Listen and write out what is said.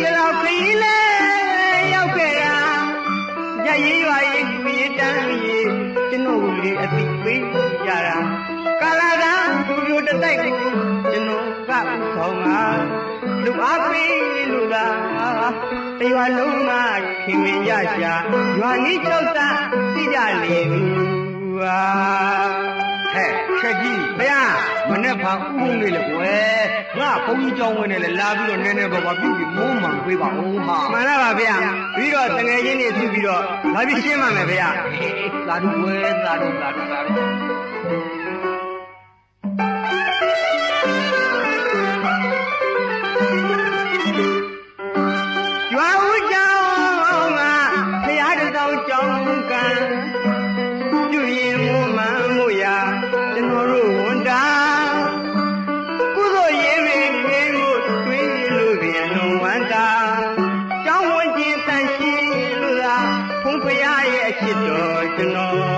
ခလောက်ခရီးလဲရောက်ခဲ့တာရရေးရွာရေးကူရေးတန်းရေးကျွန်တော်ကိုလေအသိပေးကြတာကာလာကသူတို့တတိုက်ကိုကျွန်တော်ကဥဆောင်မှာလူအားပေးလူကတရွာလုံးကခင်မင်ရရှာရွာနီးကျောက်သားသိကြလေသူဟာ ဟဲ့ချက်ကြီး ဘုရား မနဲ့ဖာဥပုံလေးလေကွယ်ငါဘုန်းကြီးကြောင်းဝင်နေလေလာပြီးတော့နည်းနည်းပါပါပြုပြီးမိုးမှန်ပေးပါဦးဟာ မှန်လားပါဗျာပြီးတော့တငယ်ချင်းတွေသူ့ပြီးတော့လာပြီးရှင်းပါမယ်ဗျာ သာဓုကွယ်သာဓုသာဓုသာဓု ရွာဦးကျောင်းကဖရာတသောကျောင်းကပြုရင်မမှန်မှုရာကျွန်တော်တို့ဝန်တာကုသိုလ်ရေးရင်းငယ်ကိုတွေးလို့ပြန်လုံးဝန္တာကျောင်းဝင်ခြင်းတန်ရှင်းလို့သာဖုံးဖရာရဲ့အချစ်တော်ကျွန်တော်